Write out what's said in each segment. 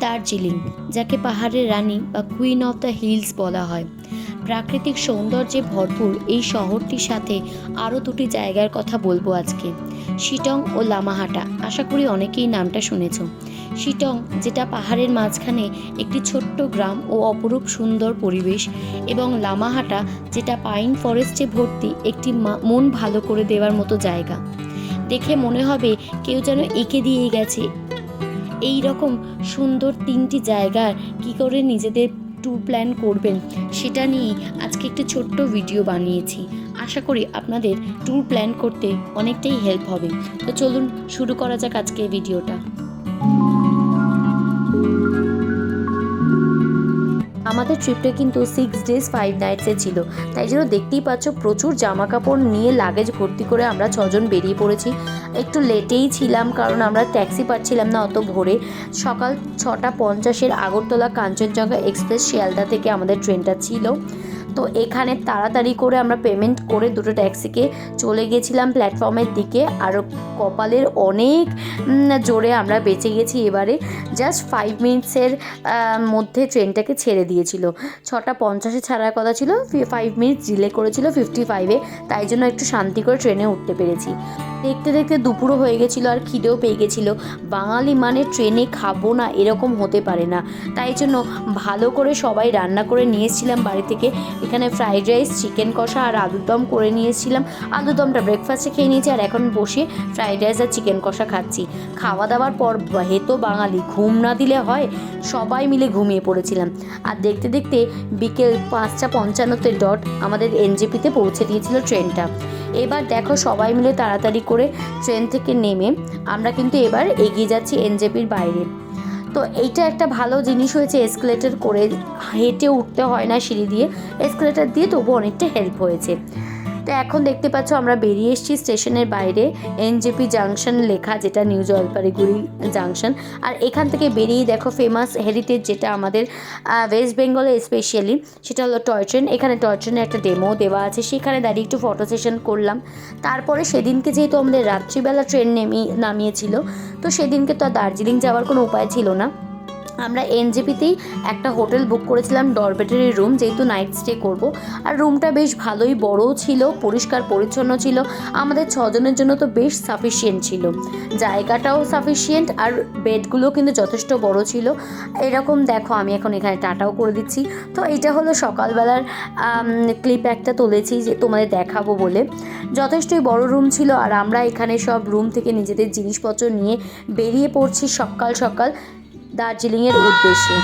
দার্জিলিং, যাকে পাহাড়ের রানী বা কুইন অফ দ্য হিলস বলা হয়, প্রাকৃতিক সৌন্দর্যে ভরপুর এই শহরটির সাথে আরও দুটি জায়গার কথা বলবো আজকে, শিটং ও লামাহাটা। আশা করি অনেকেই নামটা শুনেছ। শিটং, যেটা পাহাড়ের মাঝখানে একটি ছোট্ট গ্রাম ও অপরূপ সুন্দর পরিবেশ, এবং লামাহাটা, যেটা পাইন ফরেস্টে ভর্তি একটি মন ভালো করে দেওয়ার মতো জায়গা। দেখে মনে হবে কেউ যেন এঁকে দিয়ে গেছে। এই রকম সুন্দর তিনটি জায়গার কি করে নিজেদের ট্যুর প্ল্যান করবেন সেটা নিয়ে আজকে একটি ছোট্ট ভিডিও বানিয়েছি। আশা করি আপনাদের ট্যুর প্ল্যান করতে অনেকটাই হেল্প হবে। তো চলুন শুরু করা যাক আজকে এই ভিডিওটা। আমাদের ট্রিপটা কিন্তু 6 days 5 nights ছিল, তাই জন্য দেখতেই পাচ্ছ প্রচুর জামা কাপড় নিয়ে লাগেজ ভর্তি করে আমরা 6 জন বেরিয়ে পড়েছি। একটু লেটেই ছিলাম কারণ আমরা ট্যাক্সি পাচ্ছিলাম না অত ভোরে। সকাল 6:50 আগরতলা কাঞ্চনজঙ্ঘা এক্সপ্রেস শিয়ালদা থেকে আমাদের ট্রেনটা ছিল। তো এখানে তাড়াতাড়ি করে আমরা পেমেন্ট করে দুটো ট্যাক্সিকে চলে গেছিলাম প্ল্যাটফর্মের দিকে। আর কপালের অনেক জোরে আমরা বেঁচে গেছি। এবারে জাস্ট 5 মিনিটসের মধ্যে ট্রেনটাকে ছেড়ে দিয়েছিল। 6:50 ছাড়ার কথা ছিল, 5 মিনিটস ডিলে করেছিল 55-এ, তাই জন্য একটু শান্তি করে ট্রেনে উঠতে পেরেছি। দেখতে দেখতে দুপুরও হয়ে গেছিলো আর খিদেও পেয়ে গেছিলো। বাঙালি মানে ট্রেনে খাবো না এরকম হতে পারে না, তাই জন্য ভালো করে সবাই রান্না করে নিয়ে এসেছিলাম বাড়ি থেকে। এখানে ফ্রাইড রাইস, চিকেন কষা আর আলুর দম করে নিয়ে এসেছিলাম। আলুর দমটা ব্রেকফাস্টে খেয়ে নিয়েছি আর এখন বসে ফ্রাইড রাইস আর চিকেন কষা খাচ্ছি। খাওয়া দাওয়ার পর হেতো বাঙালি, ঘুম না দিলে হয়, সবাই মিলে ঘুমিয়ে পড়েছিলাম। আর দেখতে দেখতে বিকেল 5:55 ডট আমাদের এনজেপিতে পৌঁছে দিয়েছিল ট্রেনটা। এবার দেখো সবাই মিলে তাড়াতাড়ি করে ট্রেন থেকে নেমে আমরা কিন্তু এবার এগিয়ে যাচ্ছি এনজেপির বাইরে। তো এইটা একটা ভালো জিনিস হয়েছে, এসকেলেটর করে হেঁটে উঠতে হয় না সিঁড়ি দিয়ে, এসকেলেটর দিয়ে তবু অনেকটা হেল্প হয়েছে। তো এখন দেখতে পাচ্ছ আমরা বেরিয়ে এসেছি স্টেশনের বাইরে, এনজেপি জাংশন লেখা, যেটা নিউ জলপাইগুড়ি জাংশন। আর এখান থেকে বেরিয়ে দেখো ফেমাস হেরিটেজ, যেটা আমাদের ওয়েস্ট বেঙ্গলে স্পেশালি, সেটা হলো টয় ট্রেন। এখানে টয় ট্রেনের একটা ডেমো দেওয়া আছে, সেখানে দাঁড়িয়ে একটু ফটো সেশন করলাম। তারপরে সেদিনকে যেহেতু আমাদের রাত্রিবেলা ট্রেন নামিয়েছিল, তো সেদিনকে তো আর দার্জিলিং যাওয়ার কোনো উপায় ছিল না। আমরা এনজেপিতেই একটা হোটেল বুক করেছিলাম, ডরমেটরি রুম, যেহেতু নাইট স্টে করব। আর রুমটা বেশ ভালোই বড়ও ছিল, পরিষ্কার পরিচ্ছন্ন ছিল। আমাদের 6 জনের জন্য তো বেশ সাফিসিয়েন্ট ছিল, জায়গাটাও সাফিসিয়েন্ট, আর বেডগুলো কিন্তু যথেষ্ট বড় ছিল। এরকম দেখো আমি এখন এখানে টাটাও করে দিচ্ছি। তো এইটা হলো সকালবেলার ক্লিপ একটা তুলেছি যে তোমাদের দেখাবো বলে। যথেষ্টই বড় রুম ছিল। আর আমরা এখানে সব রুম থেকে নিজেদের জিনিসপত্র নিয়ে বেরিয়ে পড়ছি সকাল সকাল দার্জিলিংয়ের উদ্দেশ্যে।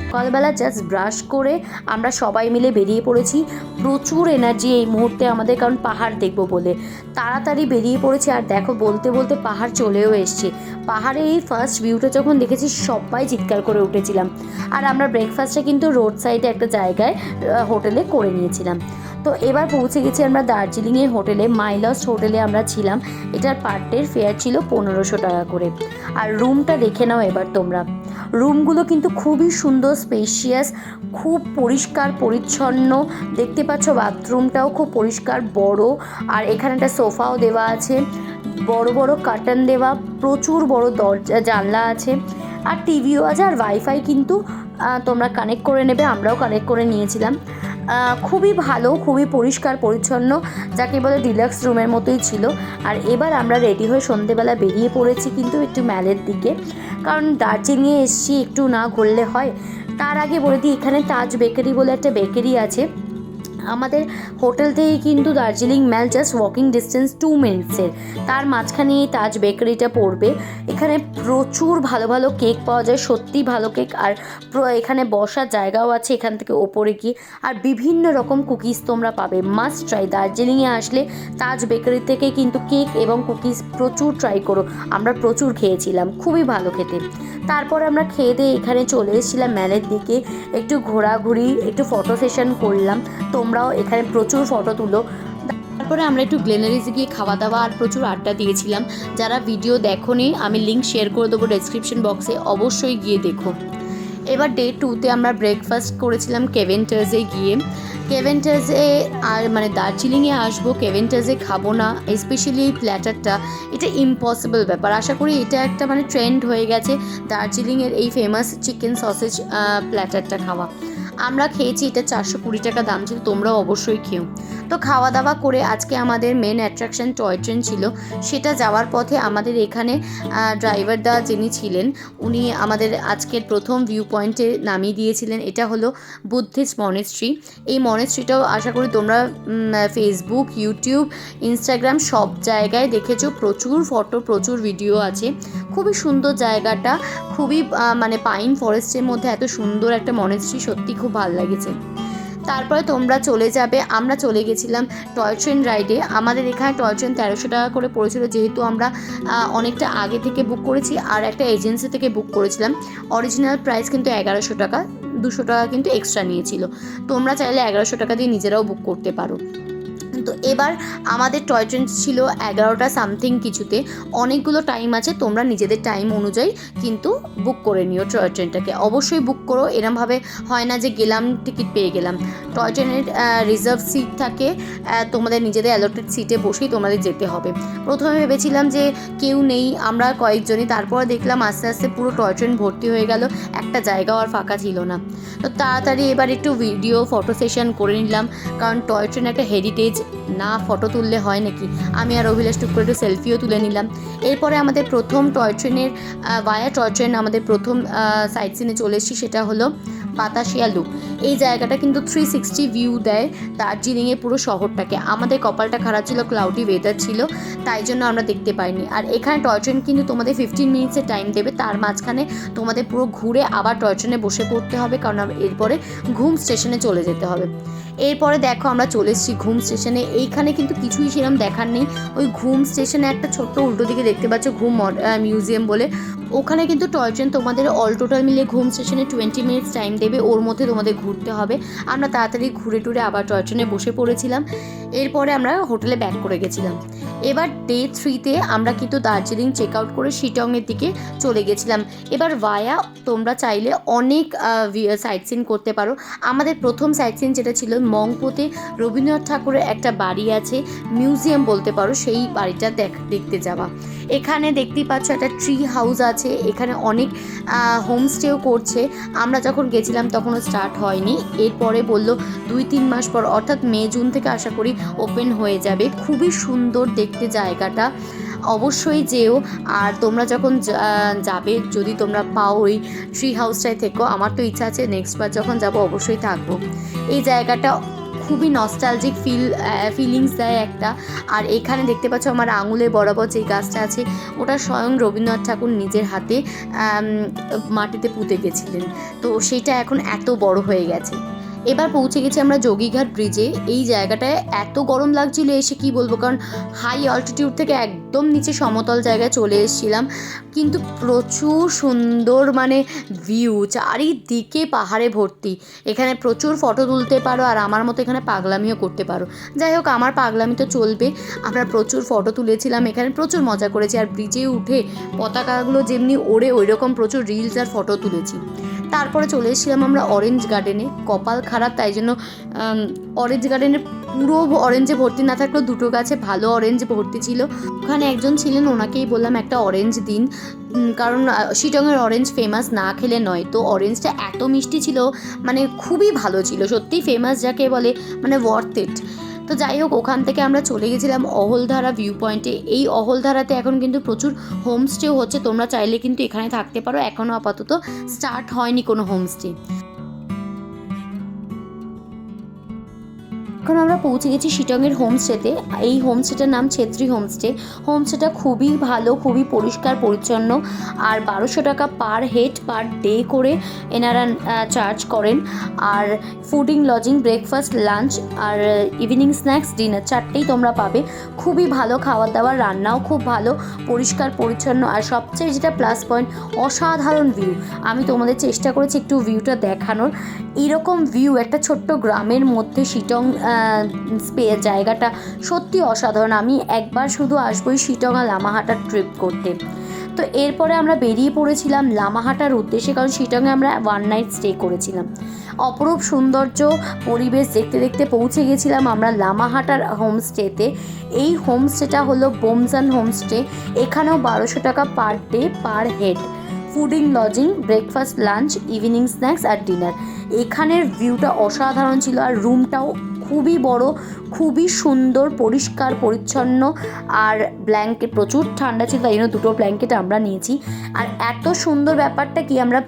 সকালবেলা জাস্ট ব্রাশ করে আমরা সবাই মিলে বেরিয়ে পড়েছি। প্রচুর এনার্জি এই মুহূর্তে আমাদের, কারণ পাহাড় দেখবো বলে তাড়াতাড়ি বেরিয়ে পড়েছি। আর দেখো বলতে বলতে পাহাড় চলেও এসছে। পাহাড়ে এই ফার্স্ট ভিউটা যখন দেখেছি সবাই চিৎকার করে উঠেছিলাম। আর আমরা ব্রেকফাস্টটা কিন্তু রোড সাইডে একটা জায়গায় হোটেলে করে নিয়েছিলাম। তো এবার পৌঁছে গেছি আমরা দার্জিলিংয়ের হোটেলে, মাইলস্ট হোটেলে আমরা ছিলাম। এটার পার ডের ফেয়ার ছিল 1500 টাকা করে। আর রুমটা দেখে নাও এবার তোমরা। রুমগুলো কিন্তু খুবই সুন্দর, স্পেশিয়াস, খুব পরিষ্কার পরিচ্ছন্ন। দেখতে পাচ্ছ বাথরুমটাও খুব পরিষ্কার, বড়। আর এখানে একটা সোফাও দেওয়া আছে, বড় বড় কার্টেন দেওয়া, প্রচুর বড় দরজা জানলা আছে, আর টিভিও আছে। আর ওয়াইফাই কিন্তু তোমরা কানেক্ট করে নেবে, আমরাও কানেক্ট করে নিয়েছিলাম। খুবই ভালো, খুবই পরিষ্কার পরিচ্ছন্ন, যাকে বলে ডিলাক্স রুমের মতোই ছিল। আর এবার আমরা রেডি হয়ে সন্ধেবেলা বেরিয়ে পড়েছি কিন্তু একটু ম্যালের দিকে, কারণ দার্জিলিংয়ে এসছি, একটু না ঘুরলে হয়। তার আগে বলে দিই, এখানে তাজ বেকারি বলে একটা বেকারি আছে। আমাদের হোটেল থেকে কিন্তু দার্জিলিং ম্যাল জাস্ট ওয়াকিং ডিস্টেন্স 2 মিনিটসের। তার মাঝখানে এই তাজ বেকারিটা পড়বে। এখানে প্রচুর ভালো ভালো কেক পাওয়া যায়, সত্যি ভালো কেক। আর এখানে বসার জায়গাও আছে এখান থেকে ওপরে গিয়ে। আর বিভিন্ন রকম কুকিজ তোমরা পাবে, মাস্ট ট্রাই। দার্জিলিংয়ে আসলে তাজ বেকারি থেকে কিন্তু কেক এবং কুকিজ প্রচুর ট্রাই করো। আমরা প্রচুর খেয়েছিলাম, খুবই ভালো খেতে। তারপর আমরা খেয়ে দিয়ে এখানে চলে এসেছিলাম ম্যালের দিকে, একটু ঘোরাঘুরি, একটু ফটো সেশন করলাম। তোমরাও এখানে প্রচুর ফটো তুলো। তারপরে আমরা একটু গ্লেনারিজে গিয়ে খাওয়া দাওয়া আর প্রচুর আড্ডা দিয়েছিলাম। যারা ভিডিও দেখোনি, আমি লিঙ্ক শেয়ার করে দেবো ডেসক্রিপশন বক্সে, অবশ্যই গিয়ে দেখো। এবার ডে 2তে আমরা ব্রেকফাস্ট করেছিলাম কেভেন্টার্সে গিয়ে। কেভেন্টার্সে আর মানে দার্জিলিংয়ে আসবো, কেভেন্টার্সে খাবো না, স্পেশালি এই প্ল্যাটারটা, এটা ইম্পসিবল ব্যাপার। আশা করি এটা একটা মানে ট্রেন্ড হয়ে গেছে দার্জিলিংয়ের এই ফেমাস চিকেন সসেজ প্ল্যাটারটা খাওয়া। আমরা খেয়েছি, এটা 420 টাকা দাম ছিল, তোমরাও অবশ্যই খেও। তো খাওয়া দাওয়া করে আজকে আমাদের মেন অ্যাট্রাকশন টয় ট্রেন ছিল। সেটা যাওয়ার পথে আমাদের এখানে ড্রাইভার দা যিনি ছিলেন, উনি আমাদের আজকের প্রথম ভিউ পয়েন্টে নামিয়ে দিয়েছিলেন। এটা হলো বুদ্ধিস্ট মনেস্ট্রি। এই মনেস্ট্রিটাও আশা করি তোমরা ফেসবুক, ইউটিউব, ইনস্টাগ্রাম সব জায়গায় দেখেছো, প্রচুর ফটো, প্রচুর ভিডিও আছে। খুবই সুন্দর জায়গাটা, খুবই মানে পাইন ফরেস্টের মধ্যে এত সুন্দর একটা মনেস্ট্রি, সত্যি খুব ভালো লেগেছে। তারপরে তোমরা চলে যাবে, আমরা চলে গেছিলাম টয় ট্রেন রাইডে। আমাদের এখানে টয় ট্রেন 1300 টাকা করে পড়েছিল, যেহেতু আমরা অনেকটা আগে থেকে বুক করেছি আর একটা এজেন্সি থেকে বুক করেছিলাম। অরিজিনাল প্রাইস কিন্তু 1100 টাকা, 200 টাকা কিন্তু এক্সট্রা নিয়েছিল। তোমরা চাইলে 1100 টাকা দিয়ে নিজেরাও বুক করতে পারো। তো এবার আমাদের টয় ট্রেন ছিল 11টা সামথিং কিছুতে। অনেকগুলো টাইম আছে, তোমরা নিজেদের টাইম অনুযায়ী কিন্তু বুক করে নিও টয় ট্রেনটাকে। অবশ্যই বুক করো, এরমভাবে হয় না যে গেলাম টিকিট পেয়ে গেলাম। টয় ট্রেনের রিজার্ভ সিট থাকে, তোমাদের নিজেদের অ্যালটেড সিটে বসেই তোমাদের যেতে হবে। প্রথমে ভেবেছিলাম যে কেউ নেই, আমরা কয়েকজনই, তারপর দেখলাম আস্তে আস্তে পুরো টয় ট্রেন ভর্তি হয়ে গেল, একটা জায়গাও আর ফাঁকা ছিল না। তো তাড়াতাড়ি এবার একটু ভিডিও ফটো সেশন করে নিলাম, কারণ টয় ট্রেন একটা হেরিটেজ, না ফটো তুললে হয় নাকি। আমি আর অভিলাষ টুক করে একটু সেলফিও তুলে নিলাম। এরপরে আমাদের প্রথম টয় ট্রেনের ভায়া টয় ট্রেন আমাদের প্রথম সাইট সিনে চলে এসেছি, সেটা হলো বাতাসিয়া লুপ। এই জায়গাটা কিন্তু 360 ভিউ দেয় দার্জিলিংয়ের পুরো শহরটাকে। আমাদের কপালটা খারাপ ছিল, ক্লাউডি ওয়েদার ছিল, তাই জন্য আমরা দেখতে পাইনি। আর এখানে টয় ট্রেন কিন্তু তোমাদের 15 মিনিটসের টাইম দেবে, তার মাঝখানে তোমাদের পুরো ঘুরে আবার টয় ট্রেনে বসে পড়তে হবে, কারণ এরপরে ঘুম স্টেশনে চলে যেতে হবে। এরপরে দেখো আমরা চলে এসেছি ঘুম স্টেশনে। এইখানে কিন্তু কিছুই সেরকম দেখার নেই। ওই ঘুম স্টেশনে একটা ছোট্ট উল্টো দিকে দেখতে পাচ্ছ ঘুম মিউজিয়াম বলে, ওখানে কিন্তু টয় ট্রেন তোমাদের অল টোটাল মিলে ঘুম স্টেশনে 20 মিনিটস টাইম দেবে, ওর মধ্যে তোমাদের ঘুরতে হবে। আমরা তাড়াতাড়ি ঘুরে টুরে আবার টয় ট্রেনে বসে পড়েছিলাম। এরপরে আমরা হোটেলে ব্যাক করে গেছিলাম। এবার ডে 3তে আমরা কিন্তু দার্জিলিং চেক আউট করে শিটংয়ের দিকে চলে গেছিলাম। এবার ভায়া তোমরা চাইলে অনেক সাইট সিন করতে পারো। আমাদের প্রথম সাইট সিন যেটা ছিল, মংপোতে রবীন্দ্রনাথ ঠাকুরের একটা বাড়ি আছে, মিউজিয়াম বলতে পারো, সেই বাড়িটা দেখতে যাওয়া। এখানে দেখতেই পাচ্ছ একটা ট্রি হাউস আছে, এখানে অনেক হোমস্টেও করছে। আমরা যখন গেছিলাম তখনও স্টার্ট হয়নি, এরপরে বললো 2-3 মাস পর, অর্থাৎ মে জুন থেকে আশা করি ওপেন হয়ে যাবে। খুবই সুন্দর দেখতে জায়গাটা, অবশ্যই যেও। আর তোমরা যখন যাবে, যদি তোমরা পাও ওই ট্রি হাউসটায় থেকো, আমার তো ইচ্ছা আছে নেক্সট বার যখন যাবো অবশ্যই থাকবো। এই জায়গাটা খুবই নস্টালজিক ফিলিংস দেয় একটা। আর এখানে দেখতে পাচ্ছ আমার আঙুলের বরাবর যে গাছটা আছে, ওটা স্বয়ং রবীন্দ্রনাথ ঠাকুর নিজের হাতে মাটিতে পুঁতে গেছিলেন, তো সেটা এখন এত বড় হয়ে গেছে। এবার পৌঁছে গেছি আমরা যোগীঘাট ব্রিজে। এই জায়গাটায় এত গরম লাগছিল এসে, কি বলবো, কারণ হাই অল্টিটিউড থেকে একদম নিচে সমতল জায়গায় চলে এসেছিলাম, কিন্তু প্রচুর সুন্দর মানে ভিউ, চারিদিকে পাহাড়ে ভর্তি। এখানে প্রচুর ফটো তুলতে পারো, আর আমার মতো এখানে পাগলামিও করতে পারো। যাই হোক, আমার পাগলামি তো চলবে। আমরা প্রচুর ফটো তুলেছিলাম, এখানে প্রচুর মজা করেছি, আর ব্রিজে উঠে পতাকাগুলো যেমনি ওড়ে ওই রকম প্রচুর রিলস আর ফটো তুলেছি। তারপরে চলে এসেছিলাম আমরা অরেঞ্জ গার্ডেনে। কপাল খারাপ, তাই জন্য অরেঞ্জ গার্ডেনের পুরো অরেঞ্জে ভর্তি না থাকলেও দুটো গাছে ভালো অরেঞ্জ ভর্তি ছিল। ওখানে একজন ছিলেন, ওনাকেই বললাম একটা অরেঞ্জ দিন, কারণ শিটংয়ের অরেঞ্জ ফেমাস, না খেলে নয়। তো অরেঞ্জটা এত মিষ্টি ছিল, মানে খুবই ভালো ছিল, সত্যিই ফেমাস যাকে বলে, মানে ওয়ার্থ ইট। তো যাই হোক, ওখান থেকে আমরা চলে গেছিলাম অহলধারা ভিউ পয়েন্টে। এই অহলধারাতে এখন কিন্তু প্রচুর হোমস্টেও হচ্ছে, তোমরা চাইলে কিন্তু এখানে থাকতে পারো। এখনও আপাতত স্টার্ট হয়নি কোনো হোমস্টে। এখন আমরা পৌঁছে গেছি শিটংয়ের হোমস্টেতে। এই হোমস্টেটার নাম ছেত্রী হোমস্টে। হোমস্টেটা খুবই ভালো, খুবই পরিষ্কার পরিচ্ছন্ন, আর 1200 টাকা পার হেড পার ডে করে এনারা চার্জ করেন। আর ফুডিং, লজিং, ব্রেকফাস্ট, লাঞ্চ আর ইভিনিং স্ন্যাক্স, ডিনার চারটেই তোমরা পাবে। খুবই ভালো খাওয়া দাওয়া, রান্নাও খুব ভালো, পরিষ্কার পরিচ্ছন্ন, আর সবচেয়ে যেটা প্লাস পয়েন্ট, অসাধারণ ভিউ। আমি তোমাদের চেষ্টা করেছি একটু ভিউটা দেখানোর। এরকম ভিউ একটা ছোট্ট গ্রামের মধ্যে শিটং জায়গাটা সত্যি অসাধারণ। আমি একবার শুধু আসবোই শিটং আর লামাহাটার ট্রিপ করতে। তো এরপরে আমরা বেরিয়ে পড়েছিলাম লামাহাটার উদ্দেশ্যে, কারণ শিটংয়ে আমরা 1 নাইট স্টে করেছিলাম। অপরূপ সৌন্দর্য পরিবেশ দেখতে দেখতে পৌঁছে গেছিলাম আমরা লামাহাটার হোমস্টেতে। এই হোমস্টেটা হলো বোমজান হোমস্টে। এখানেও 1200 টাকা per day per head, fooding, lodging, breakfast, lunch, evening snacks আর ডিনার। এখানের ভিউটা অসাধারণ ছিল, আর রুমটাও খুবই বড়, খুবই সুন্দর, পরিষ্কার পরিচ্ছন্ন, আর ব্ল্যাঙ্কেট প্রচুর ঠান্ডা ছিল, তাই জন্য 2টো ব্ল্যাঙ্কেট আমরা নিয়েছি। আর এত সুন্দর ব্যাপারটা কি, আমরা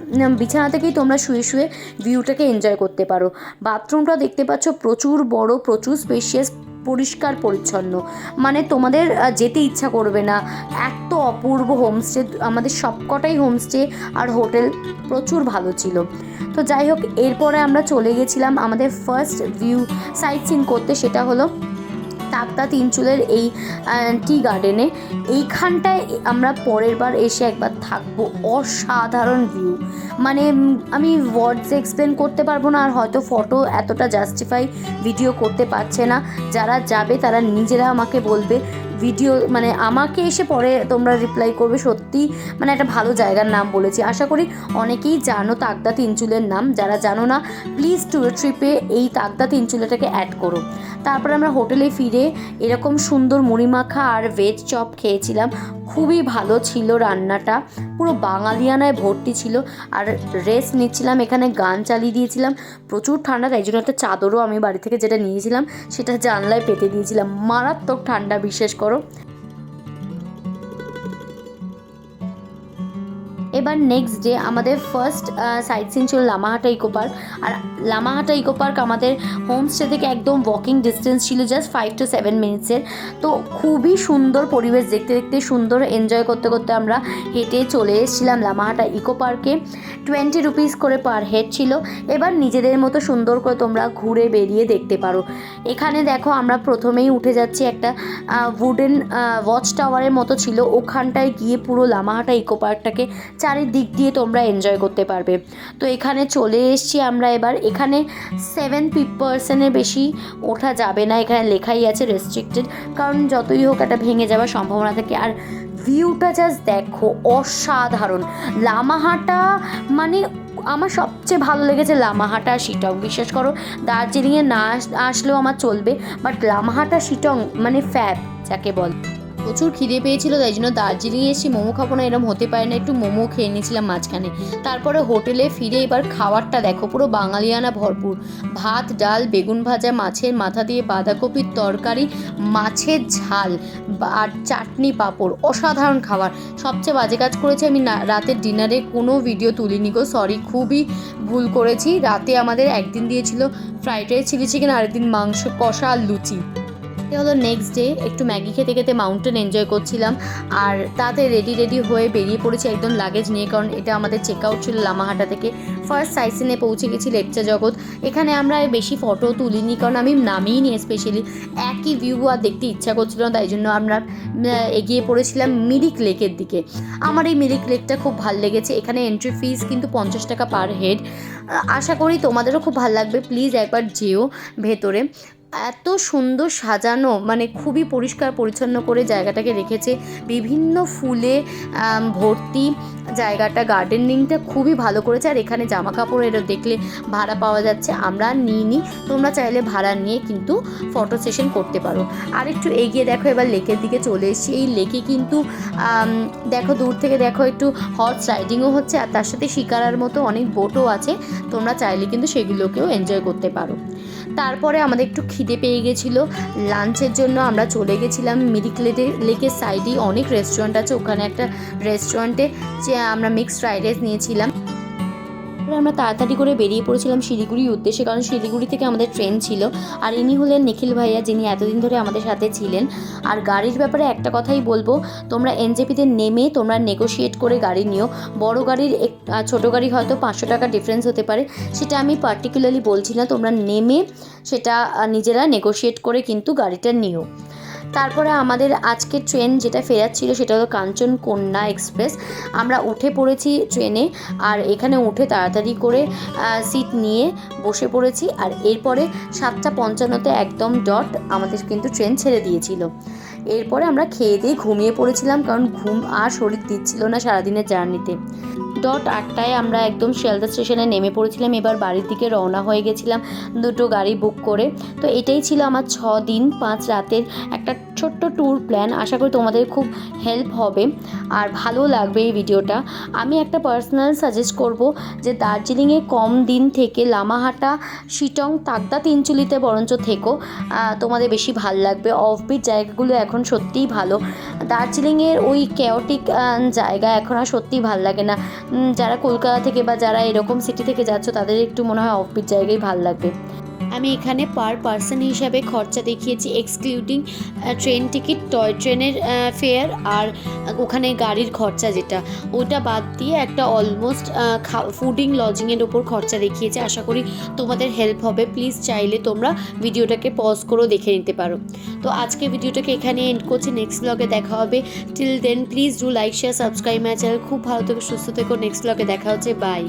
বিছানা থেকেই তোমরা শুয়ে শুয়ে ভিউটাকে এনজয় করতে পারো। বাথরুমটা দেখতে পাচ্ছ প্রচুর বড়, প্রচুর স্পেশিয়াস, পরিষ্কার পরিচ্ছন্ন, মানে তোমাদের যেতে ইচ্ছা করবে না, এত অপূর্ব হোমস্টে। আমাদের সবকটাই হোমস্টে আর হোটেল প্রচুর ভালো ছিল। তো যাই হোক, এরপরে আমরা চলে গেছিলাম আমাদের ফার্স্ট ভিউ সাইট সিন করতে, সেটা হলো তাকদা তিনচুলের এই টি গার্ডেনে। এইখানটায় আমরা পরের বার এসে একবার থাকবো। অসাধারণ ভিউ, মানে আমি ওয়ার্ডসে এক্সপ্লেন করতে পারবো না, আর হয়তো ফটো এতটা জাস্টিফাই ভিডিও করতে পারছে না। যারা যাবে তারা নিজেরা আমাকে বলবে, ভিডিও মানে আমাকে এসে পরে তোমরা রিপ্লাই করবে। সত্যি মানে একটা ভালো জায়গার নাম বলেছি, আশা করি অনেকেই জানো তাকদা তিনচুলের নাম। যারা জানো না, প্লিজ ট্রিপে এই তাকদা তিনচুলেটাকে অ্যাড করো। তারপরে আমরা হোটেলে ফিরে এরকম সুন্দর মুড়ি মাখা আর ভেজ চপ খেয়েছিলাম। খুবই ভালো ছিল রান্নাটা, পুরো বাঙালিয়ানায় ভর্তি ছিল। আর রেস্ট নিচ্ছিলাম, এখানে গান চালিয়ে দিয়েছিলাম। প্রচুর ঠান্ডা, তাই জন্য একটা চাদরও আমি বাড়ি থেকে যেটা নিয়েছিলাম সেটা জানলায় পেতে দিয়েছিলাম। মারাত্মক ঠান্ডা, বিশ্বাস করো। এবার নেক্সট ডে আমাদের ফার্স্ট সাইট সিন ছিল লামাহাটা ইকো পার্ক। আর লামাহাটা ইকো পার্ক আমাদের হোমস্টে থেকে একদম ওয়াকিং ডিস্টেন্স ছিল, জাস্ট 5 to 7 মিনিটসের। তো খুবই সুন্দর পরিবেশ, দেখতে দেখতে সুন্দর এনজয় করতে করতে আমরা হেঁটে চলে এসেছিলাম লামাহাটা ইকো পার্কে। 20 রুপিস করে পার হেড ছিল। এবার নিজেদের মতো সুন্দর করে তোমরা ঘুরে বেরিয়ে দেখতে পারো। এখানে দেখো, আমরা প্রথমেই উঠে যাচ্ছি একটা উডেন ওয়াচ টাওয়ারের মতো ছিল, ওখানটায় গিয়ে পুরো লামাহাটা ইকো পার্কটাকে চারিদিক দিয়ে তোমরা এনজয় করতে পারবে। তো এখানে চলে এসেছি আমরা। এবার এখানে 7 পার্সনের বেশি ওঠা যাবে না, এখানে লেখাই আছে রেস্ট্রিক্টেড, কারণ যতই হোক একটা ভেঙে যাওয়ার সম্ভাবনা থাকে। আর ভিউটা জাস্ট দেখো, অসাধারণ। লামাহাটা মানে আমার সবচেয়ে ভালো লেগেছে লামাহাটা শিটং। বিশ্বাস করো, দার্জিলিংয়ে না আসলেও আমার চলবে, বাট লামাহাটা শিটং মানে ফ্যাব যাকে বল। প্রচুর খিদে পেয়েছিল, তাই জন্য দার্জিলিংয়ে এসে মোমো খাবো না এরম হতে পারে না, একটু মোমো খেয়ে নিয়েছিলাম মাঝখানে। তারপরে হোটেলে ফিরে এবার খাবারটা দেখো, পুরো বাঙালিয়ানা ভরপুর। ভাত, ডাল, বেগুন ভাজা, মাছের মাথা দিয়ে বাঁধাকপির তরকারি, মাছের ঝাল আর চাটনি, পাঁপড়, অসাধারণ খাবার। সবচেয়ে বাজে কাজ করেছি, আমি রাতের ডিনারে কোনো ভিডিও তুলিনি গো, সরি, খুবই ভুল করেছি। রাতে আমাদের একদিন দিয়েছিল ফ্রাইড রাইস, চিলি চিকেন, আরেকদিন মাংস কষা আর লুচি। হলো নেক্সট ডে, একটু ম্যাগি খেতে খেতে মাউন্টেন এনজয় করছিলাম। আর তাতে রেডি হয়ে বেরিয়ে পড়েছি একদম লাগেজ নিয়ে, কারণ এটা আমাদের চেক আউট ছিল লামাহাটা থেকে। ফার্স্ট সাইট সিনে পৌঁছে গেছি লেপচা জগৎ। এখানে আমরা বেশি ফটো তুলিনি, কারণ আমি নামিনি স্পেশালি, একই ভিউ আর দেখতে ইচ্ছা করছিল না, তাই জন্য আমরা এগিয়ে পড়েছিলাম মিরিক লেকের দিকে। আমার এই মিরিক লেকটা খুব ভালো লেগেছে। এখানে এন্ট্রি ফিস কিন্তু 50 টাকা পার হেড। আশা করি তোমাদেরও খুব ভালো লাগবে, প্লিজ একবার যেও ভেতরে। এত সুন্দর সাজানো, মানে খুবই পরিষ্কার পরিচ্ছন্ন করে জায়গাটাকে রেখেছে, বিভিন্ন ফুলে ভর্তি জায়গাটা, গার্ডেনিংটা খুবই ভালো করেছে। আর এখানে জামা কাপড় এর দেখলে ভাড়া পাওয়া যাচ্ছে, আমরা নিইনি, তোমরা চাইলে ভাড়া নিয়ে কিন্তু ফটো সেশন করতে পারো। আর একটু এগিয়ে দেখো, এবার লেকের দিকে চলে এসেছি। এই লেকে কিন্তু দেখো, দূর থেকে দেখো একটু হর্স রাইডিংও হচ্ছে, আর তার সাথে শিকারার মতো অনেক বোটও আছে, তোমরা চাইলে কিন্তু সেগুলোকেও এনজয় করতে পারো। তারপরে আমাদের একটু খিদে পেয়ে গেছিলো, লাঞ্চের জন্য আমরা চলে গেছিলাম মিরিক লেকের সাইডেই অনেক রেস্টুরেন্ট আছে, ওখানে একটা রেস্টুরেন্টে আমরা মিক্সড ফ্রাইড রাইস নিয়েছিলাম। আমরা তাড়াতাড়ি করে বেরিয়ে পড়েছিলাম শিলিগুড়ির উদ্দেশ্যে, কারণ শিলিগুড়ি থেকে আমাদের ট্রেন ছিল। আর ইনি হলেন নিখিল ভাইয়া, যিনি এতদিন ধরে আমাদের সাথে ছিলেন। আর গাড়ির ব্যাপারে একটা কথাই বলবো, তোমরা এনজেপিতে নেমে তোমরা নেগোশিয়েট করে গাড়ি নিও। বড় গাড়ির ছোটো গাড়ি হয়তো 500 টাকা ডিফারেন্স হতে পারে, সেটা আমি পার্টিকুলারলি বলছি না, তোমরা নেমে সেটা নিজেরা নেগোশিয়েট করে কিন্তু গাড়িটা নিও। তারপরে আমাদের আজকে ট্রেন যেটা ফেরার ছিল সেটা হলো কাঞ্চনকন্যা এক্সপ্রেস। আমরা উঠে পড়েছি ট্রেনে, আর এখানে উঠে তাড়াতাড়ি করে সিট নিয়ে বসে পড়েছি। আর এরপরে 7:55 একদম ডট আমাদের কিন্তু ট্রেন ছেড়ে দিয়েছিল। এরপরে আমরা খেয়ে দিয়ে ঘুমিয়ে পড়েছিলাম, কারণ ঘুম আর শরীর দিচ্ছিল না সারাদিনের জার্নিতে। 8টায় আমরা একদম শিয়ালদা স্টেশনে নেমে পড়েছিলাম। এবার বাড়ির দিকে রওনা হয়ে গেছিলাম 2টো গাড়ি বুক করে। তো এটাই ছিল আমার 6 দিন 5 রাতের একটা ছোট্ট ট্যুর প্ল্যান। আশা করি তোমাদের খুব হেল্প হবে আর ভালো লাগবে এই ভিডিওটা। আমি একটা পার্সোনাল সাজেস্ট করব যে দার্জিলিংয়ে কম দিন থেকে লামাহাটা, শিটং, তাকদা, তিনচুলিতে বরঞ্চ থেকো, তোমাদের বেশি ভাল লাগবে। অফবিট জায়গাগুলো এখন সত্যিই ভালো। দার্জিলিংয়ের ওই কেওটিক জায়গা এখন আর সত্যিই ভাল লাগে না। যারা কলকাতা থেকে বা যারা এরকম সিটি থেকে যাচ্ছ তাদের একটু মনে হয় অফবিট জায়গায় ভাল লাগবে। আমি এখানে পার পার্সন হিসাবে খরচা দেখিয়েছি, এক্সক্লুডিং ট্রেন টিকিট, টয় ট্রেনের ফেয়ার আর ওখানে গাড়ির খরচা যেটা, ওটা বাদ দিয়ে একটা অলমোস্ট ফুডিং লজিংয়ের ওপর খরচা দেখিয়েছি। আশা করি তোমাদের হেল্প হবে। প্লিজ চাইলে তোমরা ভিডিওটাকে পজ করেও দেখে নিতে পারো। তো আজকে ভিডিওটাকে এখানে এন্ড করছি, নেক্সট ব্লগে দেখা হবে। Till then please do like, share, subscribe my channel. খুব ভালো থেকো, সুস্থ থেকো। নেক্সট ব্লগে দেখা হচ্ছে, বাই।